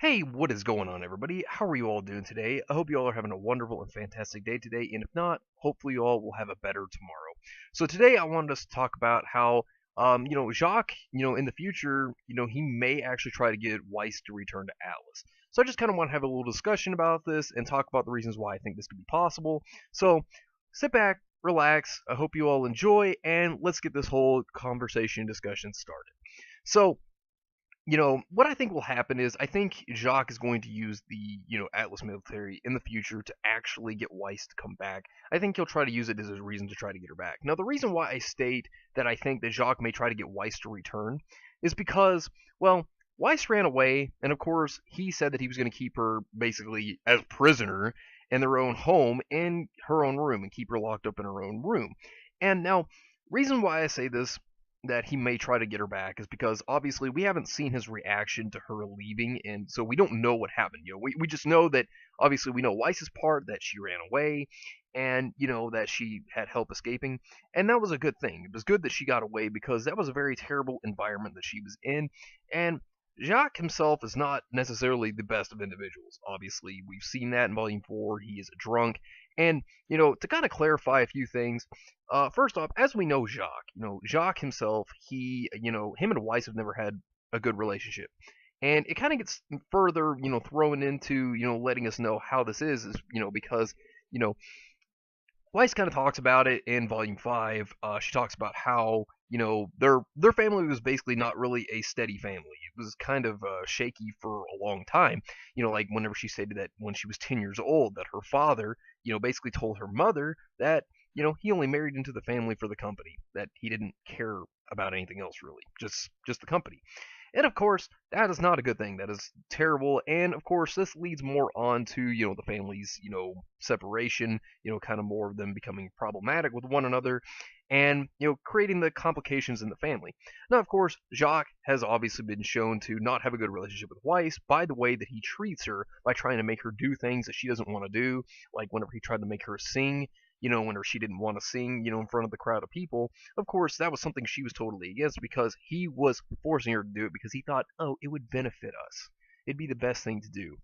Hey, what is going on, everybody? How are you all doing today? I hope you all are having a wonderful and fantastic day today, and if not, hopefully you all will have a better tomorrow. So today I wanted us to talk about how, Jacques, in the future, he may actually try to get Weiss to return to Atlas. So I just kind of want to have a little discussion about this and talk about the reasons why I think this could be possible. So sit back, relax. I hope you all enjoy, and let's get this whole conversation discussion started. So what I think will happen is I think Jacques is going to use the, Atlas military in the future to actually get Weiss to come back. I think he'll try to use it as a reason to try to get her back. Now, the reason why I state that I think that Jacques may try to get Weiss to return is because, well, Weiss ran away, and of course, he said that he was going to keep her basically as prisoner in their own home, in her own room, and keep her locked up in her own room. And now, reason why I say this that he may try to get her back is because obviously we haven't seen his reaction to her leaving, and so we don't know what happened. We just know that obviously we know Weiss's part, that she ran away, and that she had help escaping, and that was a good thing. It was good that she got away because that was a very terrible environment that she was in, and Jacques himself is not necessarily the best of individuals. Obviously, we've seen that in Volume 4. He is a drunk. And, to kind of clarify a few things, first off, as we know Jacques, Jacques himself, him and Weiss have never had a good relationship. And it kind of gets further, thrown into, letting us know how this is, because, Weiss kind of talks about it in Volume 5. She talks about how, their family was basically not really a steady family. It was kind of shaky for a long time. Like whenever she stated that when she was 10 years old, that her father, basically told her mother that, he only married into the family for the company, that he didn't care about anything else really, just the company. And of course, that is not a good thing. That is terrible. And of course, this leads more on to, the family's, separation, kind of more of them becoming problematic with one another and, creating the complications in the family. Now, of course, Jacques has obviously been shown to not have a good relationship with Weiss by the way that he treats her by trying to make her do things that she doesn't want to do, like whenever he tried to make her sing, whenever she didn't want to sing, in front of the crowd of people. Of course, that was something she was totally against because he was forcing her to do it because he thought, oh, it would benefit us. It'd be the best thing to do.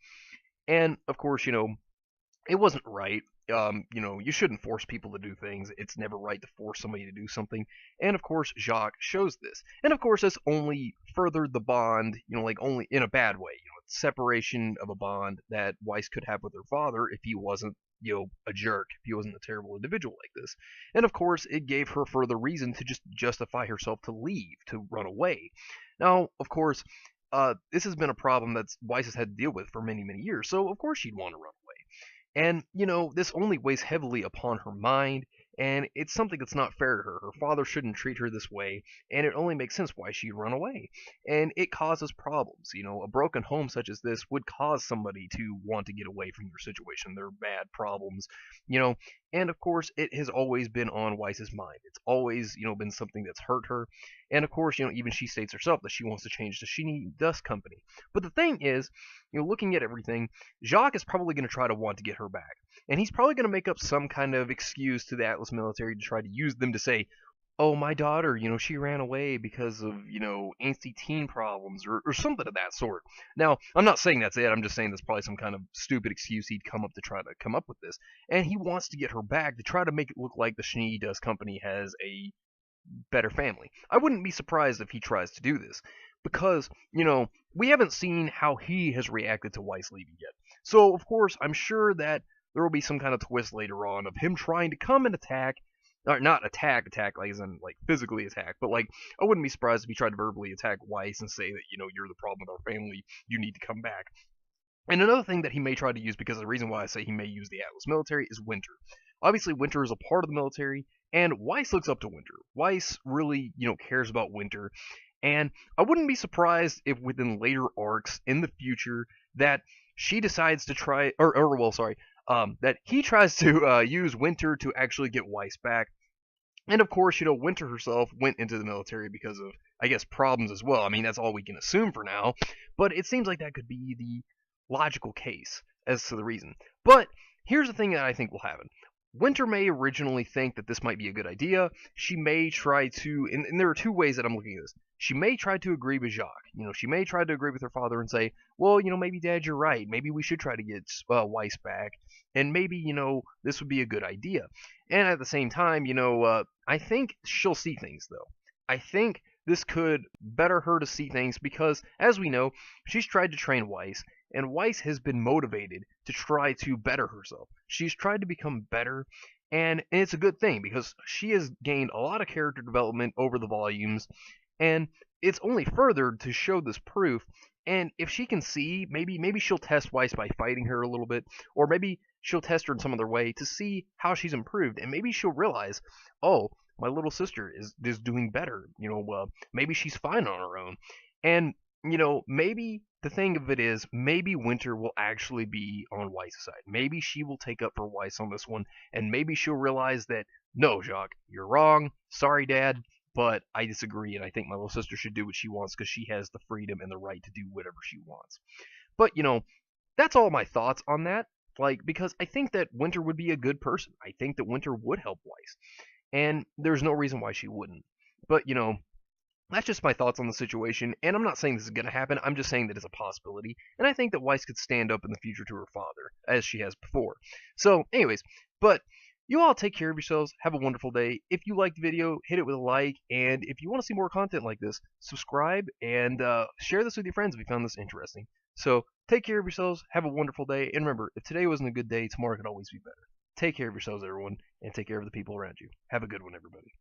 And, of course, it wasn't right. You shouldn't force people to do things. It's never right to force somebody to do something. And of course, Jacques shows this. And of course, this only furthered the bond, like only in a bad way. Separation of a bond that Weiss could have with her father if he wasn't, a jerk, if he wasn't a terrible individual like this. And of course, it gave her further reason to just justify herself to leave, to run away. Now, of course, this has been a problem that Weiss has had to deal with for many, many years. So of course she'd want to run away. And, this only weighs heavily upon her mind, and it's something that's not fair to her. Her father shouldn't treat her this way, and it only makes sense why she'd run away. And it causes problems. A broken home such as this would cause somebody to want to get away from your situation, their bad problems, and of course, it has always been on Weiss's mind. It's always, been something that's hurt her. And of course, even she states herself that she wants to change to Sheeny Dust Company. But the thing is, looking at everything, Jacques is probably going to try to want to get her back. And he's probably going to make up some kind of excuse to the Atlas military to try to use them to say, oh, my daughter, she ran away because of, angsty teen problems or something of that sort. Now, I'm not saying that's it. I'm just saying that's probably some kind of stupid excuse he'd come up to try to come up with this. And he wants to get her back to try to make it look like the Sheeny Dust Company has a better family. I wouldn't be surprised if he tries to do this because, we haven't seen how he has reacted to Weiss leaving yet. So, of course, I'm sure that there will be some kind of twist later on of him trying to come and attack, or not attack like as in like physically attack, but like I wouldn't be surprised if he tried to verbally attack Weiss and say that, you're the problem with our family, you need to come back. And another thing that he may try to use, because the reason why I say he may use the Atlas military, is Winter. Obviously, Winter is a part of the military, and Weiss looks up to Winter. Weiss really, cares about Winter, and I wouldn't be surprised if within later arcs in the future that she decides to try, that he tries to use Winter to actually get Weiss back. And of course, Winter herself went into the military because of, I guess, problems as well. I mean, that's all we can assume for now, but it seems like that could be the logical case as to the reason. But here's the thing that I think will happen. Winter may originally think that this might be a good idea. She may try to, and there are two ways that I'm looking at this. She may try to agree with Jacques. She may try to agree with her father and say, well, maybe Dad, you're right. Maybe we should try to get Weiss back, and maybe, this would be a good idea. And at the same time, I think she'll see things, though. I think this could better her to see things because, as we know, she's tried to train Weiss, and Weiss has been motivated to try to better herself. She's tried to become better, and it's a good thing because she has gained a lot of character development over the volumes, and it's only further to show this proof. And if she can see, maybe she'll test Weiss by fighting her a little bit, or maybe she'll test her in some other way to see how she's improved, and maybe she'll realize, oh, my little sister is doing better. Maybe she's fine on her own, and maybe the thing of it is, maybe Winter will actually be on Weiss' side. Maybe she will take up for Weiss on this one, and maybe she'll realize that, no, Jacques, you're wrong. Sorry, Dad, but I disagree, and I think my little sister should do what she wants because she has the freedom and the right to do whatever she wants. But, that's all my thoughts on that. Because I think that Winter would be a good person. I think that Winter would help Weiss. And there's no reason why she wouldn't. But, that's just my thoughts on the situation, and I'm not saying this is going to happen, I'm just saying that it's a possibility, and I think that Weiss could stand up in the future to her father, as she has before. So, anyways, but you all take care of yourselves, have a wonderful day. If you liked the video, hit it with a like, and if you want to see more content like this, subscribe, and share this with your friends if you found this interesting. So, take care of yourselves, have a wonderful day, and remember, if today wasn't a good day, tomorrow could always be better. Take care of yourselves, everyone, and take care of the people around you. Have a good one, everybody.